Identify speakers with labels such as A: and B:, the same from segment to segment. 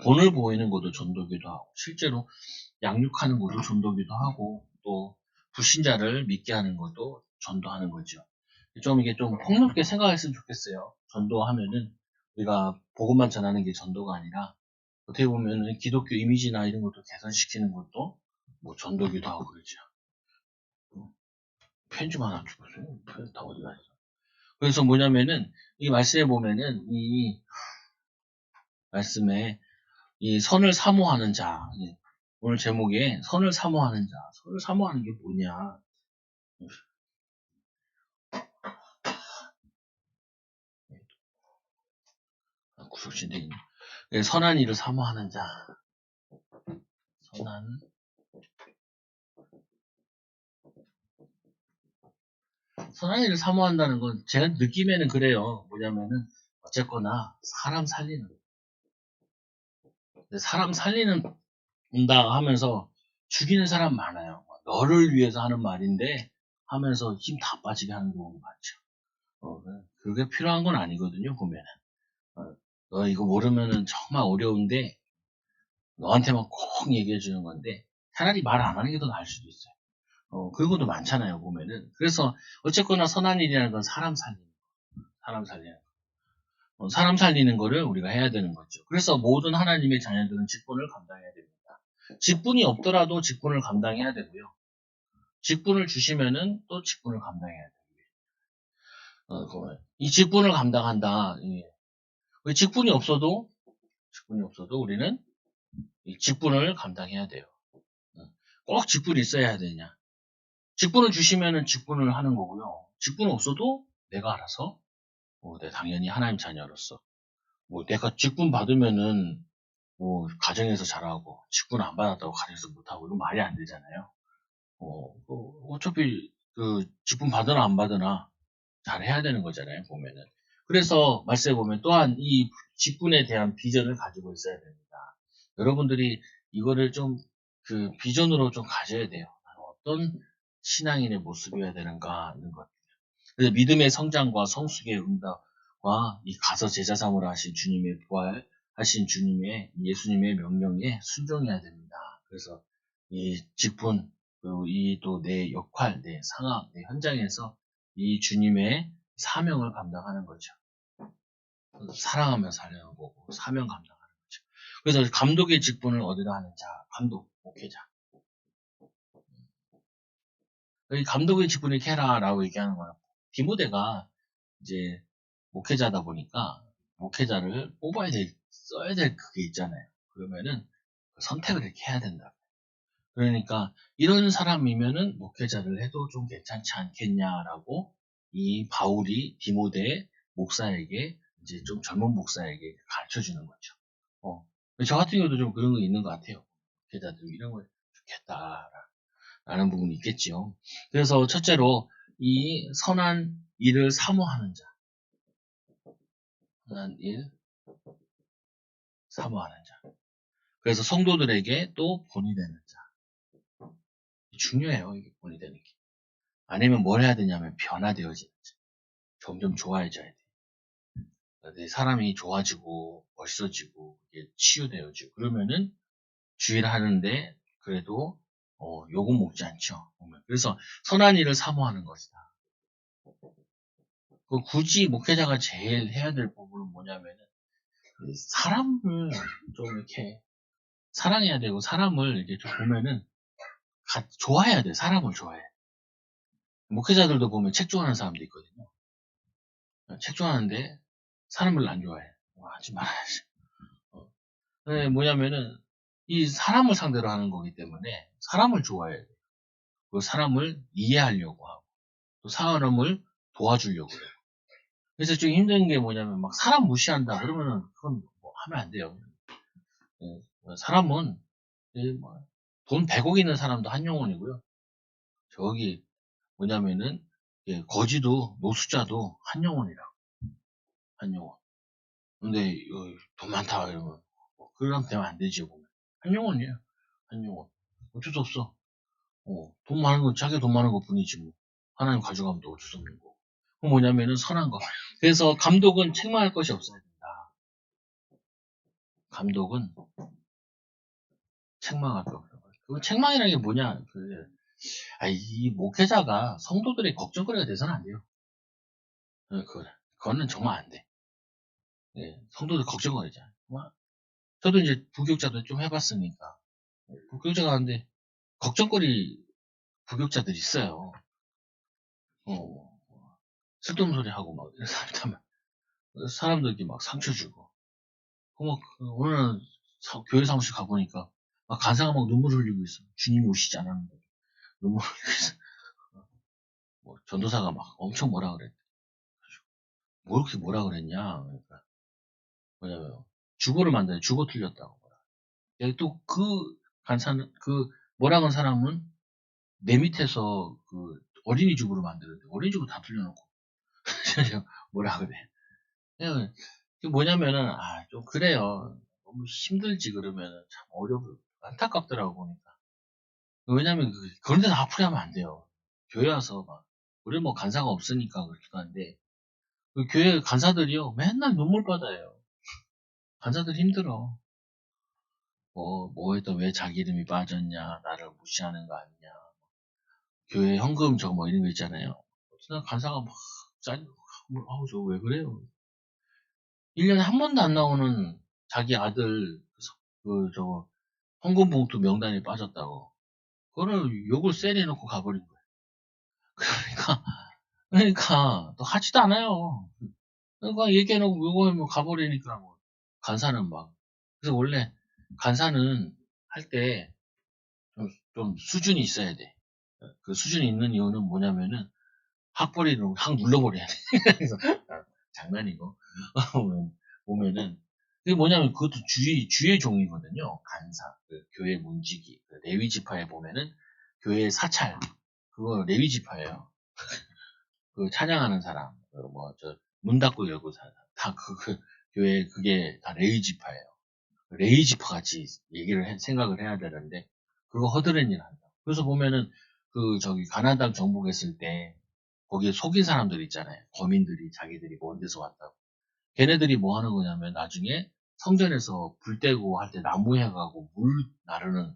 A: 본을 보이는 것도 전도기도 하고, 실제로 양육하는 것도 전도기도 하고, 또 불신자를 믿게 하는 것도 전도하는 거죠. 좀 이게 좀 폭넓게 생각했으면 좋겠어요. 전도하면은 우리가 복음만 전하는 게 전도가 아니라 어떻게 보면은 기독교 이미지나 이런 것도 개선시키는 것도 뭐 전도기도 하고 그러죠. 편지만 안 주고요. 편지 다 어디 갔어? 그래서 뭐냐면은 이 말씀에 보면은 이 말씀에 이 선을 사모하는 자, 오늘 제목에 선을 사모하는 자, 선을 사모하는 게 뭐냐? 구속신대 있네. 선한 일을 사모하는 자, 선한 일을 사모한다는 건 제가 느낌에는 그래요. 뭐냐면은 어쨌거나 사람 살리는, 사람 살리는다 하면서 죽이는 사람 많아요. 너를 위해서 하는 말인데 하면서 힘 다 빠지게 하는 경우가 많죠. 그게 필요한 건 아니거든요, 보면은. 너 이거 모르면은 정말 어려운데, 너한테만 꼭 얘기해 주는 건데, 차라리 말 안 하는 게 더 나을 수도 있어요. 그런 것도 많잖아요, 보면은. 그래서, 어쨌거나 선한 일이라는 건 사람 살리는 거. 사람 살리는 거를 우리가 해야 되는 거죠. 그래서 모든 하나님의 자녀들은 직분을 감당해야 됩니다. 직분이 없더라도 직분을 감당해야 되고요. 직분을 주시면은 또 직분을 감당해야 되고요. 이 직분을 감당한다. 직분이 없어도 우리는 이 직분을 감당해야 돼요. 꼭 직분이 있어야 되냐? 직분을 주시면은 직분을 하는 거고요. 직분 없어도 내가 알아서 당연히 하나님 자녀로서 내가 직분 받으면은 가정에서 잘하고 직분 안 받았다고 가정에서 못하고 이건 말이 안 되잖아요. 어차피 그 직분 받으나 안 받으나 잘해야 되는 거잖아요. 보면은. 그래서 말씀에 보면 또한 이 직분에 대한 비전을 가지고 있어야 됩니다. 여러분들이 이거를 좀 그 비전으로 좀 가져야 돼요. 어떤 신앙인의 모습이어야 되는가 하는 것. 그래서 믿음의 성장과 성숙의 응답과 이 가서 제자 삼으라 하신 주님의 부활하신 주님의 예수님의 명령에 순종해야 됩니다. 그래서 이 직분 그리고 이 또 내 역할, 내 상황, 내 현장에서 이 주님의 사명을 감당하는 거죠. 사랑하며 살려는 거고 사명 감당하는 거죠. 그래서 감독의 직분을 어디다 하는 자, 감독, 목회자. 이 감독의 직분을 캐라라고 얘기하는 거예요. 디모데가 이제 목회자다 보니까 목회자를 써야 될 그게 있잖아요. 그러면은 선택을 이렇게 해야 된다. 그러니까 이런 사람이면은 목회자를 해도 좀 괜찮지 않겠냐라고 이 바울이 디모데 목사에게 이제 좀 젊은 목사에게 가르쳐 주는 거죠. 저 같은 경우도 좀 그런 거 있는 것 같아요. 목회자들 이런 거 좋겠다라는 부분이 있겠지요. 그래서 첫째로 이 선한 일을 사모하는 자, 선한 일 사모하는 자. 그래서 성도들에게 또 본이 되는 자. 중요해요, 이게 본이 되는 게. 아니면 뭘 해야 되냐면 변화되어지는 자. 점점 좋아져야 돼. 내 사람이 좋아지고 멋있어지고 이게 치유되어지고 그러면은 주의를 하는데 그래도 요금 먹지 않죠. 그래서 선한 일을 사모하는 것이다. 굳이 목회자가 제일 해야 될 부분은 뭐냐면은 사람을 좀 이렇게 사랑해야 되고 사람을 이렇게 좀 보면은 좋아해야 돼. 사람을 좋아해. 목회자들도 보면 책 좋아하는 사람도 있거든요. 책 좋아하는데 사람을 안 좋아해. 하지 말아야지. 뭐냐면은 이 사람을 상대로 하는 거기 때문에 사람을 좋아해야 돼. 그 사람을 이해하려고 하고 또 사람을 도와주려고 해요. 그래서 좀 힘든 게 뭐냐면 막 사람 무시한다 그러면은 그건 뭐 하면 안 돼요. 사람은 돈 100억 있는 사람도 한 영혼이고요. 저기 뭐냐면은 거지도 노숙자도 한 영혼이라고. 한 영혼. 근데 돈 많다 이러면 그럼 되면 안 되지 보면 한 영혼이에요. 한 영혼. 어쩔 수 없어. 돈 많은 건 자기가 돈 많은 것 뿐이지 뭐. 하나님 가져가면 또 어쩔 수 없는 거. 그 뭐냐면은 선한 거. 그래서 감독은 책망할 것이 없어야 된다. 감독은 책망할 거 없어요. 그 책망이라는 게 뭐냐? 이 목회자가 성도들의 걱정거리가 돼서는 안 돼요. 그거는 정말 안 돼. 예, 성도들 걱정거리잖아요. 저도 이제 부교육자도 좀 해봤으니까. 부교육자가 하는데 걱정거리 부교육자들이 있어요. 쓸데없는 소리 하고 막 이런 사람들에게 막 상처 주고. 오늘은 교회 사무실 가보니까 막 간사가 막 눈물 흘리고 있어. 주님이 오시지 않았는데 눈물 흘리고 있어. 전도사가 막 엄청 뭐라 그랬대. 뭐 이렇게 뭐라 그랬냐. 그러니까 뭐냐면 주보를 만드는 주보 틀렸다고. 또 간사는 뭐라 그런 사람은 내 밑에서 어린이집으로 만드는데 어린이집을 다 틀려놓고 뭐라 그래. 그냥 뭐냐면은 좀 그래요. 너무 힘들지 그러면은 참 어렵고 안타깝더라고 보니까. 왜냐면 그런 데서 아프게 하면 안 돼요. 교회 와서 막 우리 뭐 간사가 없으니까 그렇기도 한데 교회 간사들이요 맨날 눈물 받아요. 간사들 힘들어. 뭐에도 왜 자기 이름이 빠졌냐, 나를 무시하는 거 아니냐. 교회 현금 저거 뭐 이런 거 있잖아요. 어떤 간사가 막 저 왜 그래요? 1년에 한 번도 안 나오는 자기 아들 저거 헌금 봉투 명단에 빠졌다고. 그거를 욕을 세리해놓고 가버린 거예요. 그러니까 또 하지도 않아요. 그러니까 얘기해놓고 요거 가버리니까 뭐 간사는 막. 그래서 원래 간사는 할 때 좀 수준이 있어야 돼. 그 수준이 있는 이유는 뭐냐면은 학벌이를 확 눌러버려야 돼. 그래서 장난이고 보면은 그게 뭐냐면 그것도 주의 종이거든요. 간사, 교회 문지기, 레위 지파에 보면은 교회 사찰 그거 레위 지파예요. 찬양하는 사람, 문 닫고 열고 사람 다 교회 그게 다 레위 지파예요. 레위 지파 같이 생각을 해야 되는데 그거 허드렛 일 한다. 그래서 보면은 가나안 땅 정복했을 때 거기에 속인 사람들 있잖아요. 거민들이 자기들이 먼 데서 왔다고. 걔네들이 뭐 하는 거냐면 나중에 성전에서 불 떼고 할 때 나무 해가고 물 나르는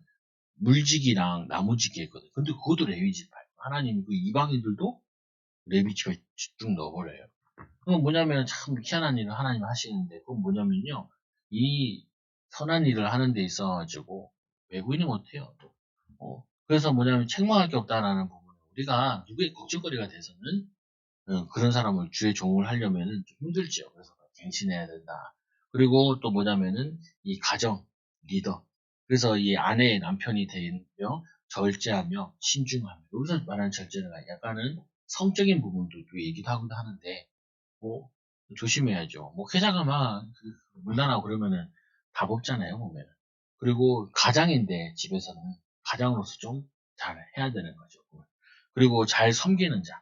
A: 물지기랑 나무지기 했거든. 근데 그것도 레위지파예요. 하나님이 이방인들도 레위지파에 쭉 넣어버려요. 그건 뭐냐면 참 희한한 일을 하나님 하시는데 그건 뭐냐면요. 이 선한 일을 하는 데 있어가지고 외국인이 못해요. 그래서 뭐냐면 책망할 게 없다라는 부분에 우리가 누구의 걱정거리가 돼서는 그런 사람을 주의 종을 하려면은 좀 힘들죠. 그래서 갱신해야 된다. 그리고 또 뭐냐면은 이 가정 리더. 그래서 이 아내의 남편이 되며 절제하며 신중하며 여기서 말하는 절제는 약간은 성적인 부분도 또 얘기도 하기도 하는데 뭐 조심해야죠. 뭐 회사가 막 문란하고 그러면은 답 없잖아요 보면. 그리고 가장인데 집에서는 가장으로서 좀 잘 해야 되는 거죠. 그리고 잘 섬기는 자.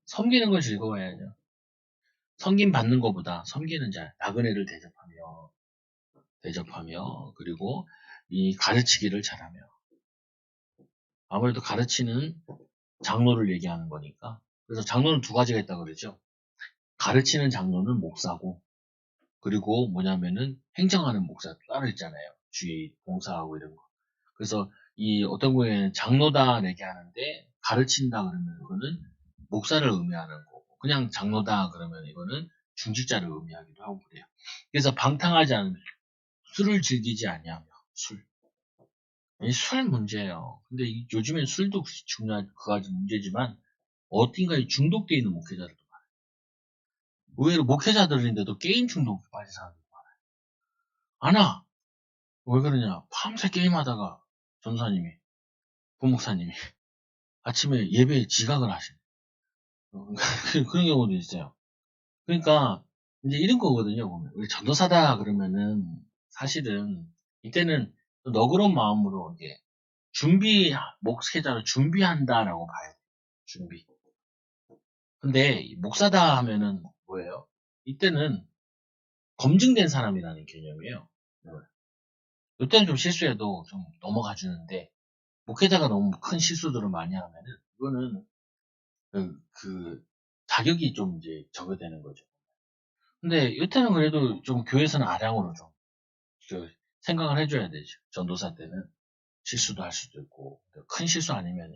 A: 섬기는 걸 즐거워해야죠. 섬김 받는 것보다 섬기는 자, 나그네를 대접하며, 그리고 이 가르치기를 잘하며. 아무래도 가르치는 장로를 얘기하는 거니까. 그래서 장로는 두 가지가 있다고 그러죠. 가르치는 장로는 목사고, 그리고 뭐냐면은 행정하는 목사 따로 있잖아요. 주의 봉사하고 이런 거. 그래서 이 어떤 경우에는 장로다 얘기하는데 가르친다 그러면 그거는 목사를 의미하는 거고 그냥 장로다 그러면 이거는 중직자를 의미하기도 하고 그래요. 그래서 방탕하지 않으면 술을 즐기지 아니하며 술 문제예요. 근데 요즘엔 술도 중요한 그 가지 문제지만 어딘가에 중독되어 있는 목회자들도 많아요. 의외로 목회자들인데도 게임 중독 빠진 사람들이 많아요. 안 와. 왜 그러냐? 밤새 게임하다가 전사님이 부목사님이 아침에 예배에 지각을 하시네. 그런 경우도 있어요. 그러니까 이제 이런 거거든요. 보면 우리 전도사다 그러면은 사실은 이때는 너그러운 마음으로 이제 목회자를 준비한다라고 봐야 돼요. 준비. 근데 목사다 하면은 뭐예요? 이때는 검증된 사람이라는 개념이에요. 이때는 좀 실수해도 좀 넘어가 주는데 목회자가 너무 큰 실수들을 많이 하면은 이거는 자격이 좀 이제 적용되는 거죠. 근데 이때는 그래도 좀 교회에서는 아량으로 좀 생각을 해줘야 되죠. 전도사 때는 실수도 할 수도 있고, 큰 실수 아니면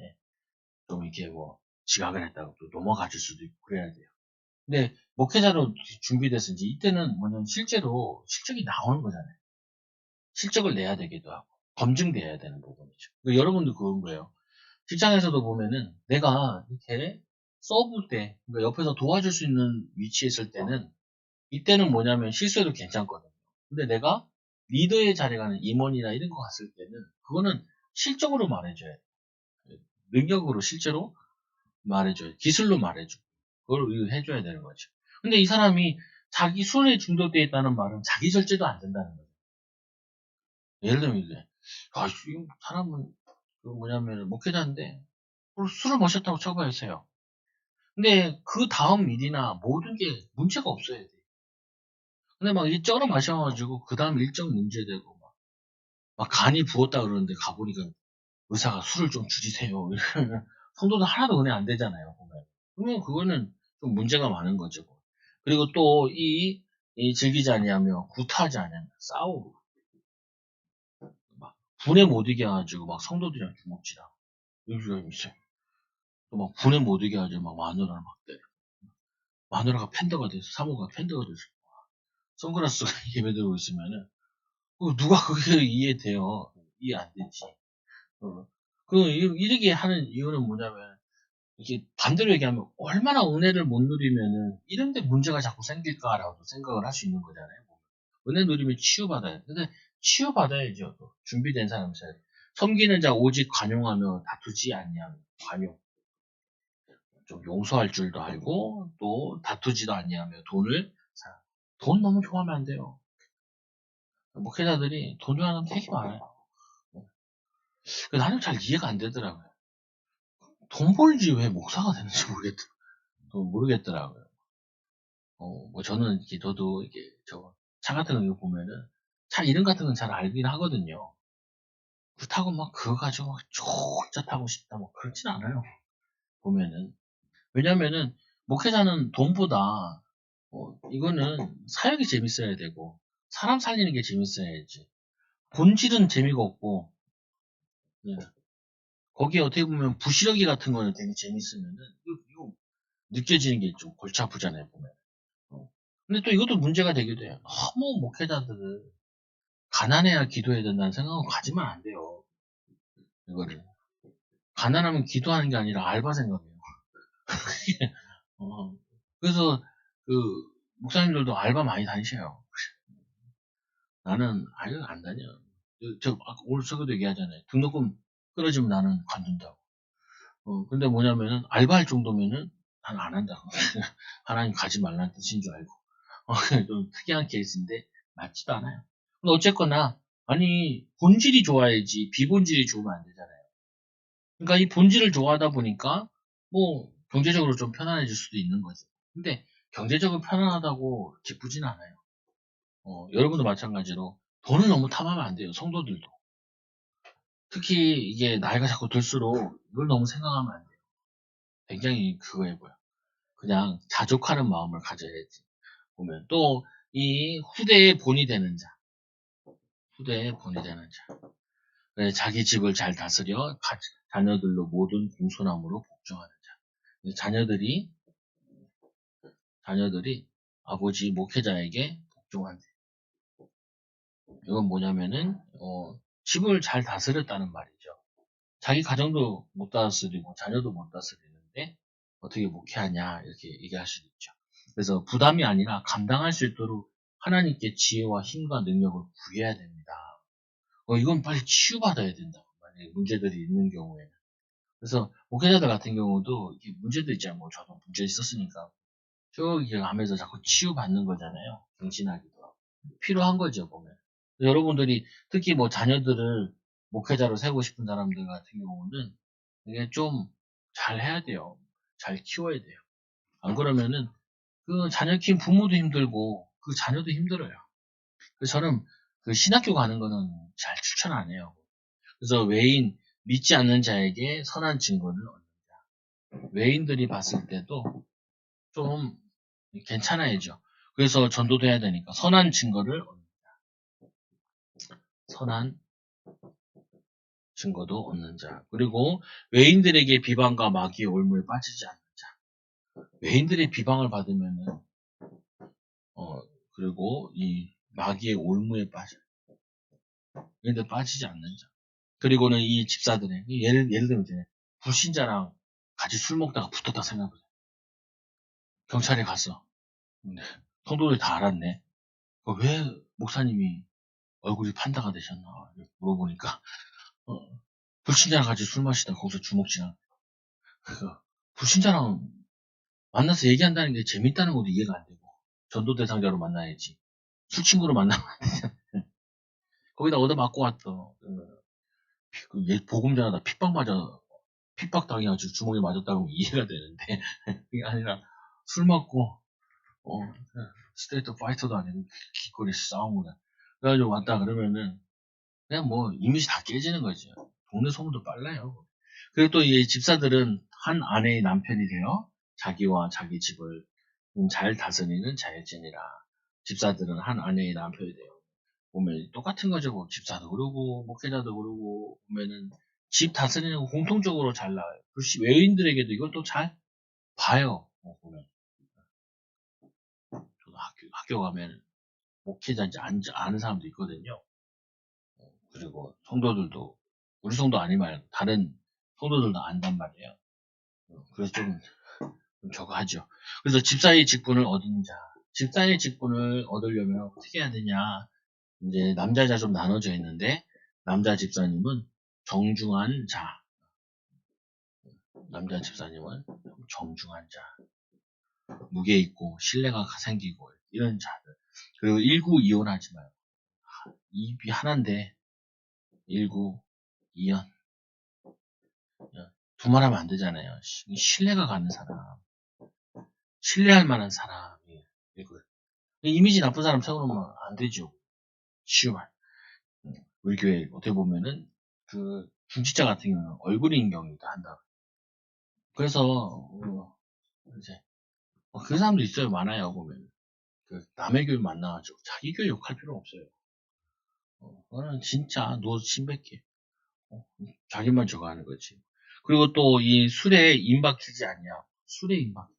A: 좀 이렇게 뭐 지각을 했다고 또 넘어가 줄 수도 있고 그래야 돼요. 근데 목회자로 준비돼서 이제 이때는 뭐냐면 실제로 실적이 나오는 거잖아요. 실적을 내야 되기도 하고 검증돼야 되는 부분이죠. 그러니까 여러분도 그런 거예요. 직장에서도 보면은 내가 이렇게 써볼 때, 그러니까 옆에서 도와줄 수 있는 위치에 있을 때는 이때는 뭐냐면 실수해도 괜찮거든요. 근데 내가 리더의 자리에 가는 임원이나 이런 거 갔을 때는 그거는 실적으로 말해줘야 돼. 능력으로 실제로 말해줘요. 기술로 말해줘. 그걸 해줘야 되는 거죠. 근데 이 사람이 자기 술에 중독되어 있다는 말은 자기 절제도 안 된다는 거죠. 예를 들면 이게, 아, 이 사람은 그 뭐냐면 목회자인데 술을 마셨다고 쳐봐야세요. 근데 그 다음 일이나 모든 게 문제가 없어야 돼. 근데 막 이 쩔어 마셔가지고 그 다음 일정 문제되고 막 간이 부었다 그러는데 가보니까 의사가 술을 좀 줄이세요. 이러면 성도들 하나도 은혜 안 되잖아요. 보면. 그러면 그거는 좀 문제가 많은 거죠. 그리고 또 이 즐기지 아니하며 구타하지 아니하며 싸우고 막 분에 못 이겨 가지고 막 성도들이랑 주먹질하고 이런 게 있어요. 또 막 분에 못 이겨 가지고 막 마누라를 막 때려. 마누라가 팬더가 돼서 사모가 팬더가 돼서 선글라스가 예배 들고 있으면은 누가 그게 이해돼요? 이해 안 되지. 어. 이렇게 하는 이유는 뭐냐면 이게 반대로 얘기하면 얼마나 은혜를 못 누리면은 이런데 문제가 자꾸 생길까라고 생각을 할 수 있는 거잖아요. 은혜 누리면 치유받아요. 근데 치유받아야죠. 또. 준비된 사람 잘. 섬기는 자 오직 관용하며 다투지 않냐면 관용. 좀 용서할 줄도 알고 또 다투지도 않냐며 돈 너무 좋아하면 안 돼요. 목회자들이 돈 좋아하는 되게 많아요. 나는 잘 이해가 안 되더라고요. 돈 벌지 왜 목사가 되는지 모르겠더라고요. 뭐 저는 이렇게 저도 이게 차 같은 거 보면은 차 이름 같은 건 잘 알긴 하거든요. 그렇다고 막 그거 가지고 막 진짜 타고 싶다 뭐 그렇진 않아요. 보면은 왜냐면은 목회자는 돈보다 이거는 사역이 재밌어야 되고 사람 살리는 게 재밌어야지. 본질은 재미가 없고 네. 거기에 어떻게 보면 부시러기 같은 거는 되게 재밌으면은 이거 느껴지는 게 좀 골치 아프잖아요 보면. 근데 또 이것도 문제가 되기도 해요. 너무 목회자들은 가난해야 기도해야 된다는 생각은 가지면 안 돼요. 이거를. 가난하면 기도하는 게 아니라 알바 생각이에요. 어, 그래서 그 목사님들도 알바 많이 다니셔요. 나는 아예 안 다녀. 오늘 저기도 얘기하잖아요. 등록금 끊어지면 나는 관둔다고. 근데 뭐냐면은 알바할 정도면은 난 안 한다고. 하나님 가지 말라는 뜻인 줄 알고. 좀 특이한 케이스인데 맞지도 않아요. 근데 어쨌거나 아니 본질이 좋아야지 비본질이 좋으면 안 되잖아요. 그러니까 이 본질을 좋아하다 보니까 뭐 경제적으로 좀 편안해질 수도 있는 거죠. 근데 경제적으로 편안하다고 기쁘진 않아요. 여러분도 마찬가지로 돈을 너무 탐하면 안 돼요. 성도들도. 특히 이게 나이가 자꾸 들수록 이걸 너무 생각하면 안 돼요. 굉장히 그거해 보여. 그냥 자족하는 마음을 가져야지. 보면 또 이 후대의 본이 되는 자. 후대의 본이 되는 자. 그래, 자기 집을 잘 다스려 자녀들로 모든 공손함으로 복종하는 자. 자녀들이 아버지 목회자에게 복종한대. 이건 뭐냐면은 집을 잘 다스렸다는 말이죠. 자기 가정도 못 다스리고 자녀도 못 다스리는데 어떻게 목회하냐 이렇게 얘기할 수도 있죠. 그래서 부담이 아니라 감당할 수 있도록 하나님께 지혜와 힘과 능력을 구해야 됩니다. 이건 빨리 치유받아야 된다. 만약에 문제들이 있는 경우에는. 그래서 목회자들 같은 경우도 이렇게 문제도 있잖아요. 뭐 저도 문제 있었으니까 저기 하면서 자꾸 치유받는 거잖아요. 갱신하기도 하고. 필요한 거죠, 보면. 여러분들이 특히 뭐 자녀들을 목회자로 세우고 싶은 사람들 같은 경우는 이게 좀 잘 해야 돼요. 잘 키워야 돼요. 안 그러면은 그 자녀 키운 부모도 힘들고 그 자녀도 힘들어요. 그래서 저는 그 신학교 가는 거는 잘 추천 안 해요. 그래서 믿지 않는 자에게 선한 증거를 얻는다. 외인들이 봤을 때도 좀 괜찮아야죠. 그래서 전도도 해야 되니까 선한 증거를 얻는다. 선한 증거도 없는 자. 그리고 외인들에게 비방과 마귀의 올무에 빠지지 않는 자. 외인들의 비방을 받으면은 그리고 이 마귀의 올무에 외인들 빠지지 않는 자. 그리고는 이 집사들의 예를 들면 이제 불신자랑 같이 술 먹다가 붙었다 생각해. 경찰에 갔어. 근데 성도들이 다 알았네. 왜 목사님이 얼굴이 판다가 되셨나 물어보니까 불신자랑 같이 술 마시다 거기서 주먹질한. 불신자랑 만나서 얘기한다는 게 재밌다는 것도 이해가 안 되고 전도 대상자로 만나야지. 술 친구로 만나면 안 되잖아. 거기다 얻어맞고 왔어. 복음 전하다 핍박 당해가지고 주먹에 맞았다고 이해가 되는데 그게 아니라 술 먹고 스트레이트 파이터도 아니고 길거리에서 싸운 거다. 그래가지고 왔다 그러면은 그냥 뭐 이미지 다 깨지는 거죠. 동네 소문도 빨라요. 그리고 또 이 집사들은 한 아내의 남편이 되어 자기와 자기 집을 잘 다스리는 자유진이라. 집사들은 한 아내의 남편이 돼요. 보면 똑같은 거죠. 뭐 집사도 그러고 목회자도 그러고 보면은 집 다스리는 거 공통적으로 잘 나와요. 외인들에게도 이걸 또 잘 봐요. 보면 저도 학교 가면 목회자인지 아는 사람도 있거든요. 그리고 성도들도 우리 성도 아니면 다른 성도들도 안단 말이에요. 그래서 좀 저거 하죠. 그래서 집사의 직분을 얻은 자. 집사의 직분을 얻으려면 어떻게 해야 되냐. 이제 남자 여자 좀 나눠져 있는데 남자 집사님은 정중한 자. 남자 집사님은 정중한 자. 무게 있고 신뢰가 생기고 이런 자들. 그리고 일구 이혼하지 말고. 입이 하나인데 일구 이혼. 두말하면 안 되잖아요. 신뢰가 가는 사람. 신뢰할 만한 사람이 이거. 이미지 나쁜 사람 세워놓으면 안 되죠. 쉬워. 우리 교회 어떻게 보면은 그 중직자 같은 경우는 얼굴 인경이다 한다. 그래서 이제 그 사람도 있어요. 많아요. 보면 남의 교회 만나가지고 자기 교회 욕할 필요 없어요. 그거는 진짜 노 신백해. 자기만 저거 하는 거지. 그리고 또 이 술에 임박히지 않냐. 술에 임박.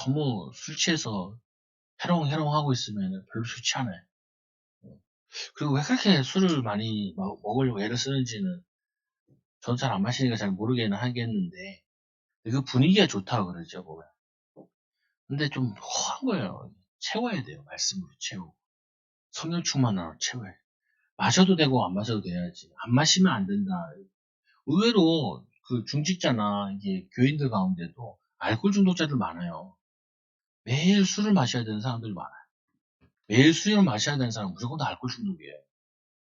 A: 너무 술 취해서 해롱해롱 하고 있으면 별로 좋지 않아요. 그리고 왜 그렇게 술을 많이 먹으려고 애를 쓰는지는 전 잘 안 마시니까 잘 모르게는 하겠는데 그 분위기가 좋다고 그러죠 보면. 근데 좀 허한 거예요. 채워야 돼요. 말씀으로 채우고 성령 충만으로 채워야 돼요. 마셔도 되고 안 마셔도 돼야지. 안 마시면 안 된다. 의외로 그 중직자나 이게 교인들 가운데도 알코올 중독자들 많아요. 매일 술을 마셔야 되는 사람들 많아요. 매일 술을 마셔야 되는 사람은 무조건 다 알코올 중독이에요.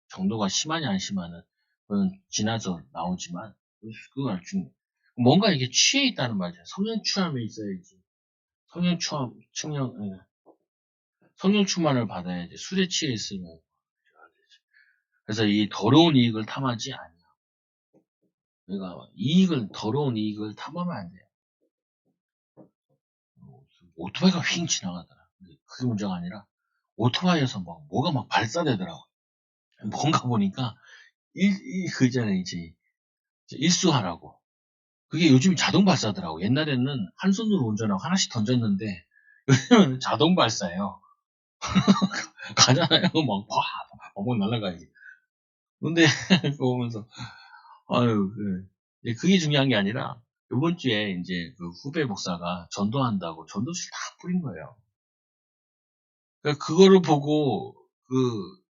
A: 정도가 심하냐 안 심하냐 그건 지나서 나오지만 그거 뭔가 이게 취해 있다는 말이죠. 성령 취함에 있어야지. 성령 충만을 받아야지. 술에 취해 있으면 그래서 이 더러운 이익을 탐하지 아니야. 그러니까 더러운 이익을 탐하면 안 돼요. 오토바이가 휙 지나가더라. 그게 문제가 아니라 오토바이에서 뭐가 막 발사되더라고. 뭔가 보니까 그 전에 이제 일수하라고. 그게 요즘 자동 발사더라고. 옛날에는 한 손으로 운전하고 하나씩 던졌는데 요즘은 자동 발사예요. 가잖아요. 막 날아가야지. 근데 그거 보면서 아유 그게 중요한 게 아니라 이번 주에 이제 그 후배 목사가 전도한다고 전도실 다 뿌린 거예요. 그러니까 그거를 보고 그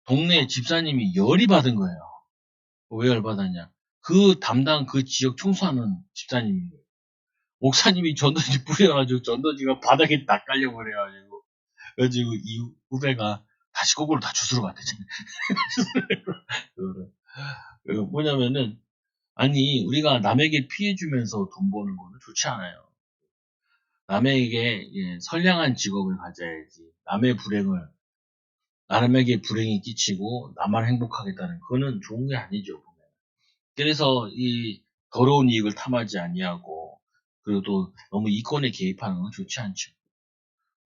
A: 동네 집사님이 열이 받은 거예요. 왜 열받았냐? 그 지역 청소하는 집사님인 거예요. 목사님이 전도지 뿌려가지고 전도지가 바닥에 다 깔려버려가지고 그래가지고 이 후배가 다시 거꾸로 다 주스러 갔대잖아요. 뭐냐면은 아니 우리가 남에게 피해 주면서 돈 버는 거는 좋지 않아요. 남에게 선량한 직업을 가져야지. 남에게 불행이 끼치고 나만 행복하겠다는 그거는 좋은 게 아니죠. 그래서 이 더러운 이익을 탐하지 아니하고 그리고 또 너무 이권에 개입하는 건 좋지 않죠.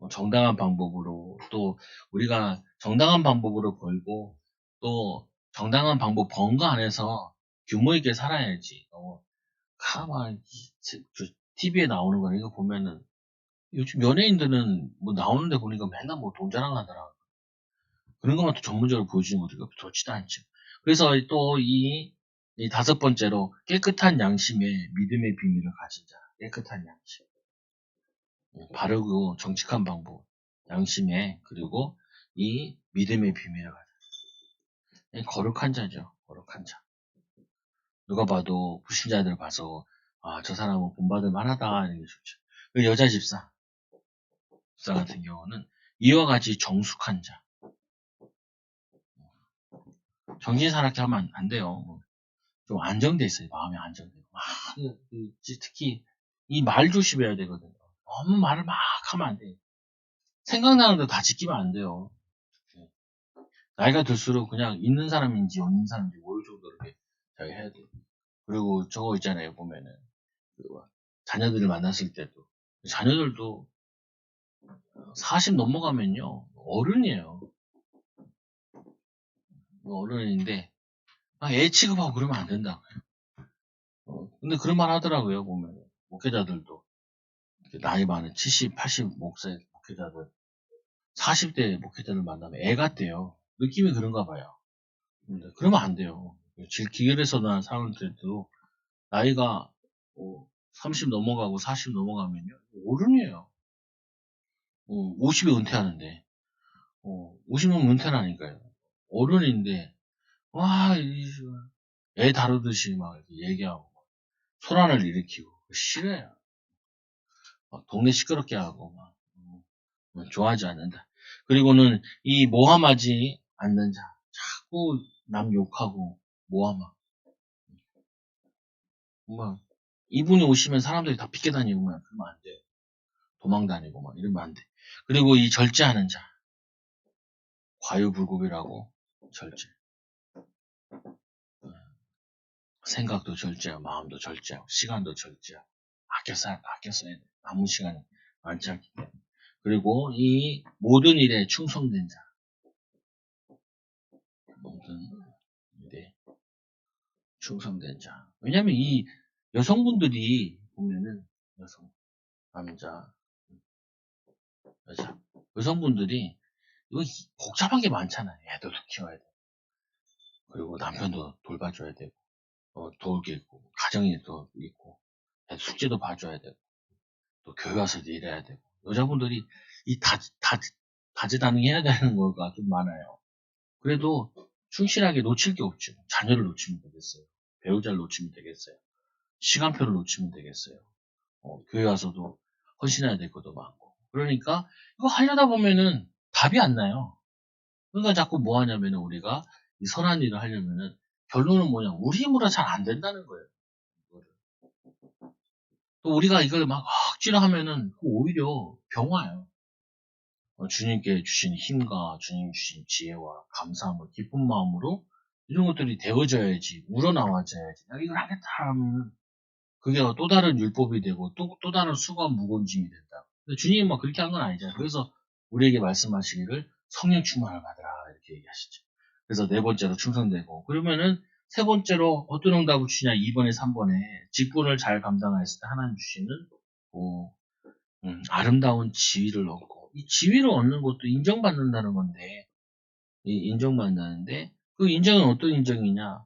A: 정당한 방법으로 또 우리가 정당한 방법으로 벌고 또 정당한 방법 번거 안에서 규모 있게 살아야지. 가만 TV에 나오는 거 이거 보면은 요즘 연예인들은 뭐 나오는데 보니까 맨날 뭐 돈 자랑하더라. 그런 것만 또 전문적으로 보여주는 것도 좋지도 않죠. 그래서 또 이 다섯 번째로 깨끗한 양심에 믿음의 비밀을 가진 자. 깨끗한 양심. 바르고 정직한 방법. 양심에 그리고 이 믿음의 비밀을 가진 자. 거룩한 자죠. 거룩한 자. 누가 봐도 불신자들 봐서 저 사람은 본받을 만하다 이런 게 좋죠. 그 여자 집사 같은 경우는 이와 같이 정숙한 자. 정신사납게 하면 안 돼요. 좀 안정돼 있어요. 마음이 안정되고. 특히 이 말 조심해야 되거든요. 너무 말을 막 하면 안 돼요. 생각나는 대로 다 지키면 안 돼요. 나이가 들수록 그냥 있는 사람인지 없는 사람인지 모를 정도로 이렇게 해야 돼요. 그리고 저거 있잖아요. 보면은 자녀들을 만났을 때도 자녀들도 40 넘어가면요 어른이에요. 어른인데 애 취급하고 그러면 안 된다고요. 근데 그런 말 하더라고요. 보면 목회자들도 나이 많은 70, 80 목회자들 40대 목회자들 만나면 애 같대요. 느낌이 그런가 봐요. 근데 그러면 안 돼요. 길에서 난 사람들도 나이가 30 넘어가고 40 넘어가면요 어른이에요. 50에 은퇴하는데 50은 은퇴라니까요. 어른인데 와, 애 다루듯이 막 이렇게 얘기하고 소란을 일으키고 싫어요. 막 동네 시끄럽게 하고 좋아하지 않는다. 그리고는 이 모함하지 않는 자, 자꾸 남 욕하고 모함하고 이분이 오시면 사람들이 다 빗게 다니고 그러면 안 돼요. 도망 다니고 막 이러면 안 돼. 그리고 이 절제하는 자, 과유불급이라고 절제. 생각도 절제하고 마음도 절제하고 시간도 절제하고 아껴 써야 돼. 남은 시간이 많지 않기 때문에. 그리고 이 모든 일에 충성된 자. 모든 일에 충성된 자. 왜냐면 이 여성분들이 보면은 남자, 여자, 여성분들이 이거 복잡한 게 많잖아요. 애들도 키워야 돼. 그리고 남편도 돌봐줘야 되고, 도울 게 있고, 가정이 또 있고, 숙제도 봐줘야 되고, 또 교회 와서도 일해야 되고, 여자분들이 이 다재다능해야 되는 거가 좀 많아요. 그래도 충실하게 놓칠 게 없죠. 자녀를 놓치면 되겠어요. 배우자를 놓치면 되겠어요. 시간표를 놓치면 되겠어요. 교회 와서도 헌신해야 될 것도 많고. 그러니까 이거 하려다 보면은 답이 안 나요. 그러니까 자꾸 뭐 하냐면은 우리가 이 선한 일을 하려면은 결론은 뭐냐? 우리 힘으로 잘 안 된다는 거예요. 또 우리가 이걸 막 억지로 하면은 오히려 병화예요. 주님께 주신 힘과 주님 주신 지혜와 감사함과 기쁜 마음으로 이런 것들이 되어져야지, 우러나와져야지. 내가 이걸 하겠다 하면 그게 또 다른 율법이 되고 또 다른 수고한 무거운 짐이 된다. 근데 주님은 막 그렇게 한 건 아니잖아요. 그래서 우리에게 말씀하시기를 성령 충만을 받으라 이렇게 얘기하시죠. 그래서 네 번째로 충성되고 그러면은 세 번째로 어떤 응답을 주냐 2번에 3번에 직분을 잘 감당했을 때 하나님 주시는 아름다운 지위를 얻고 이 지위를 얻는 것도 인정받는다는 건데 인정받는다는데 그 인정은 어떤 인정이냐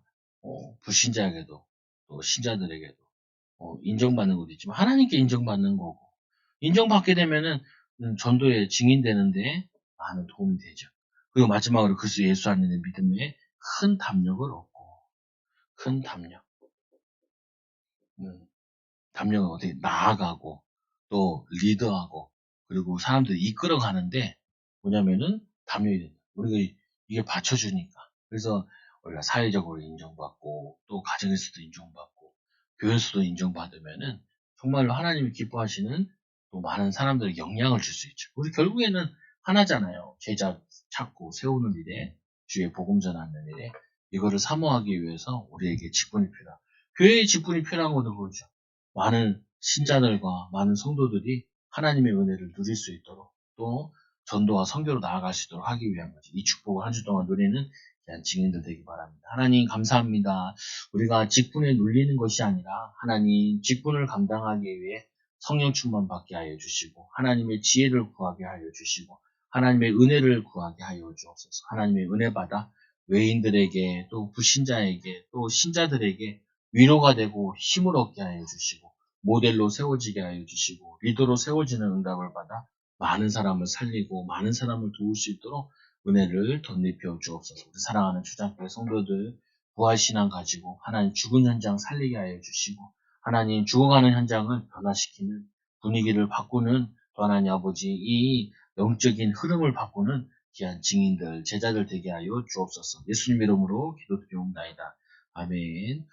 A: 불신자에게도 또 신자들에게도 인정받는 것도 있지만 하나님께 인정받는 거고 인정받게 되면은 전도에 증인되는데 많은 도움이 되죠. 그리고 마지막으로 그리스도 예수 안에 있는 믿음에 큰 담력을 얻고 큰 담력 담력을 어떻게 나아가고 또 리더하고 그리고 사람들이 이끌어가는데 뭐냐면은 담력이 된다. 우리가 이게 받쳐주니까 그래서 우리가 사회적으로 인정받고 또 가정에서도 인정받고 교회에서도 인정받으면은 정말로 하나님이 기뻐하시는 또 많은 사람들에게 영향을 줄 수 있죠. 우리 결국에는 하나잖아요. 제자 찾고 세우는 일에 주의 복음 전하는 일에 이거를 사모하기 위해서 우리에게 직분이 필요하다. 교회의 직분이 필요한 것도 그렇죠. 많은 신자들과 많은 성도들이 하나님의 은혜를 누릴 수 있도록 또 전도와 선교로 나아갈 수 있도록 하기 위한 거지. 이 축복을 한 주 동안 누리는 귀한 증인들 되기 바랍니다. 하나님 감사합니다. 우리가 직분에 눌리는 것이 아니라 하나님 직분을 감당하기 위해 성령 충만 받게 하여 주시고 하나님의 지혜를 구하게 하여 주시고 하나님의 은혜를 구하게 하여 주옵소서. 하나님의 은혜 받아 외인들에게 또 불신자에게 또 신자들에게 위로가 되고 힘을 얻게 하여 주시고 모델로 세워지게 하여 주시고 리더로 세워지는 응답을 받아 많은 사람을 살리고 많은 사람을 도울 수 있도록 은혜를 덧입혀 주옵소서. 우리 사랑하는 주장교회 성도들 부활신앙 가지고 하나님 죽은 현장 살리게 하여 주시고 하나님 죽어가는 현장을 변화시키는 분위기를 바꾸는 또 하나님 아버지 이 영적인 흐름을 바꾸는 귀한 증인들 제자들 되게 하여 주옵소서. 예수님 이름으로 기도드리옵나이다. 아멘.